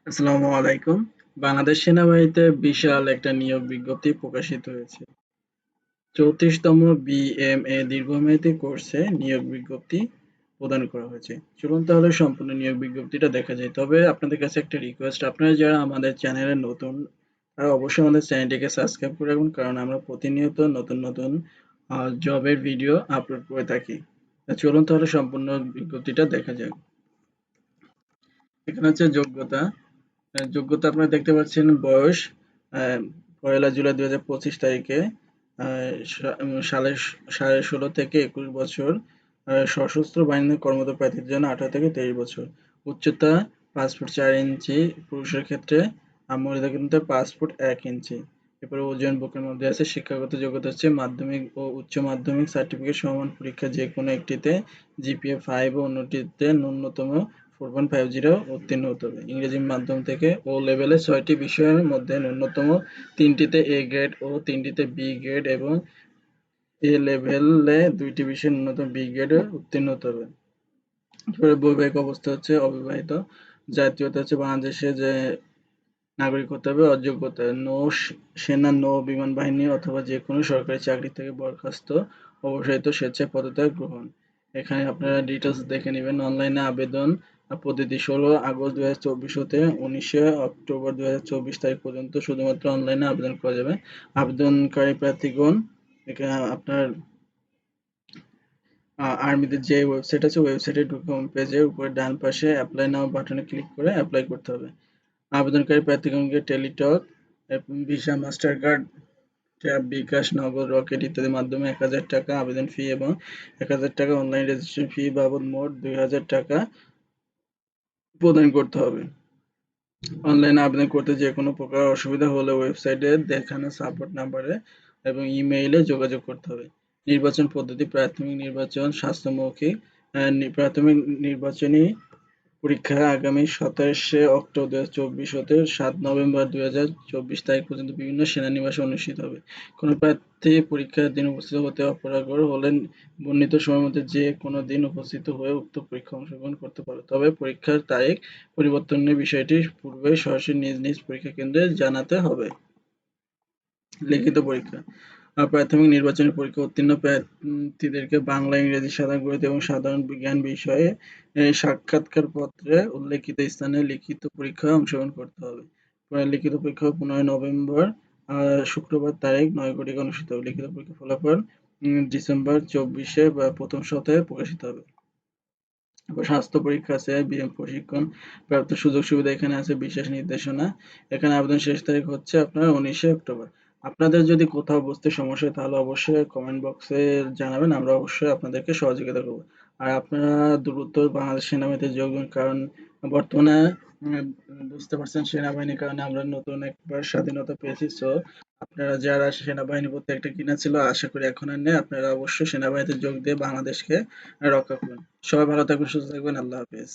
আসসালামু আলাইকুম। বাংলাদেশ সেনাবাহিনীতে বিশাল একটা নিয়োগ বিজ্ঞপ্তি প্রকাশিত হয়েছে। ৩৪তম বিএমএ দীর্ঘমেয়াদী কোর্সে নিয়োগ বিজ্ঞপ্তি প্রদান করা হয়েছে। চলুন তাহলে সম্পূর্ণ নিয়োগ বিজ্ঞপ্তিটা দেখা যায়। তবে আপনাদের কাছে একটা রিকোয়েস্ট, আপনারা যারা আমাদের চ্যানেলে নতুন তারা অবশ্যই আমাদের চ্যানেলটিকে সাবস্ক্রাইব করে রাখুন, কারণ আমরা প্রতিনিয়ত নতুন নতুন জবের ভিডিও আপলোড করে থাকি। চলুন তাহলে সম্পূর্ণ বিজ্ঞপ্তিটা দেখা যাক। এখানে হচ্ছে যোগ্যতা। যোগ্যতা আপনারা দেখতে পাচ্ছেন, বয়স আহ, ১লা জুলাই ২০২৫ তারিখে সালে ১৬.৫ থেকে ২১ বছর, সশস্ত্র বাহিনীতে কর্মরত প্রার্থীদের জন্য ১৮ থেকে ২৩ বছর। উচ্চতা ৫ ফুট ৪ ইঞ্চি পুরুষের ক্ষেত্রে, আর মহিলাদের ক্ষেত্রে 5 ফুট ১ ইঞ্চি। এরপরে ওজন বুকের মধ্যে আছে। শিক্ষাগত যোগ্যতা হচ্ছে মাধ্যমিক ও উচ্চ মাধ্যমিক সার্টিফিকেট সমান পরীক্ষা যে কোনো একটিতে জিপিএ 5 ও অন্যটিতে ন্যূনতম 4.50 উত্তীর্ণ হতে হবে। ইংরেজি মাধ্যম থেকে ও লেভেলে ৬টি বিষয়ের মধ্যে ন্যূনতম ৩টিতে এ গ্রেড ও ৩টিতে বি গ্রেড এবং এ লেভেলে ২টি বিষয়ে ন্যূনতম বি গ্রেডে উত্তীর্ণ হতে হবে। এরপরে বৈবাহিক অবস্থা হচ্ছে অবিবাহিত। জাতীয়তা হচ্ছে বাংলাদেশের যে নাগরিক হতে হবে। অযোগ্যতা সেনা, নৌ বিমান বাহিনী অথবা যে কোনো সরকারি চাকরি থেকে বরখাস্ত, অবসরিত, স্বেচ্ছায় পদত্যাগ গ্রহণ। এখানে আপনারা ডিটেলস দেখে নেবেন। অনলাইনে আবেদন পদ্ধতি ১৬ আগস্ট ২০২৪ হতে ১৯ অক্টোবর ২০২৪ তারিখ পর্যন্ত শুধুমাত্র অনলাইনে আবেদন করা যাবে। আবেদনকারী প্রার্থীগণ এখানে আপনার আর্মিদের যে ওয়েবসাইট আছে ওয়েবসাইটে ঢুকে হোম পেজের উপরে ডান পাশে অ্যাপ্লাই নাও বাটনে ক্লিক করে অ্যাপ্লাই করতে হবে। আবেদনকারী প্রার্থীগণকে টেলিটক, ভিসা, মাস্টার কার্ড, ট্যাব, বিকাশ, নগদ, রকেট ইত্যাদির মাধ্যমে ১,০০০ টাকা আবেদন ফি এবং ১,০০০ টাকা অনলাইন রেজিস্ট্রেশন ফি বাবদ মোট ২,০০০ টাকা প্রদান করতে হবে। অনলাইনে আবেদন করতে যে কোনো প্রকার অসুবিধা হলে ওয়েবসাইটে দেখানো সাপোর্ট নাম্বারে এবং ইমেইলে যোগাযোগ করতে হবে। নির্বাচন পদ্ধতি: প্রাথমিক নির্বাচন স্বাস্থ্য মৌখিক। প্রাথমিক নির্বাচনী পরীক্ষা আগামী ২৭শে অক্টোবর ২০২৪ হতে ৭ নভেম্বর ২০২৪ তারিখ পর্যন্ত বিভিন্ন সেনানিবাসে অনুষ্ঠিত হবে। কোনো প্রার্থী পরীক্ষার দিন উপস্থিত হতে অপারগর হলে বর্ণিত সময়ের মধ্যে যে কোনো দিন উপস্থিত হয়ে উক্ত পরীক্ষায় অংশগ্রহণ করতে পারবে। তবে পরীক্ষার তারিখ পরিবর্তনের বিষয়টি পূর্বেই সরাসরি নিজ নিজ পরীক্ষা কেন্দ্রে জানাতে হবে। লিখিত পরীক্ষা: প্রাথমিক নির্বাচনী পরীক্ষায় উত্তীর্ণ প্রার্থীদেরকে বাংলা, ইংরেজি, সাধারণ গণিত এবং সাধারণ বিজ্ঞান বিষয়ে সাক্ষাৎকারপত্রে উল্লেখিত স্থানে লিখিত পরীক্ষায় অংশগ্রহণ করতে হবে। লিখিত পরীক্ষা ১৫ নভেম্বর শুক্রবার তারিখ ৯ ঘটিকায় অনুষ্ঠিত হবে। লিখিত পরীক্ষার ফলাফল ডিসেম্বর ২৪-এ বা প্রথম সপ্তাহে প্রকাশিত হবে। তারপর স্বাস্থ্য পরীক্ষা আছে, প্রশিক্ষণ প্রাপ্ত সুযোগ সুবিধা এখানে আছে, বিশেষ নির্দেশনা। এখানে আবেদন শেষ তারিখ হচ্ছে আপনার ১৯ অক্টোবর। আপনাদের যদি কোথাও বুঝতে সমস্যা হয় তাহলে অবশ্যই কমেন্ট বক্সে জানাবেন, আমরা অবশ্যই আপনাদেরকে সহযোগিতা করব। আর আপনারা দ্রুত বাংলাদেশ সেনাবাহিনীতে যোগ দিন, কারণ বর্তমানে বুঝতে পারছেন সেনাবাহিনীর কারণে আমরা নতুন একবার স্বাধীনতা পেয়েছি। সো আপনারা যারা সেনাবাহিনীর প্রতি একটা ঘৃণা ছিল, আশা করি এখন আর নেই। আপনারা অবশ্যই সেনাবাহিনীতে যোগ দিয়ে বাংলাদেশকে রক্ষা করুন। সবাই ভালো থাকবেন, সুস্থ থাকবেন। আল্লাহ হাফেজ।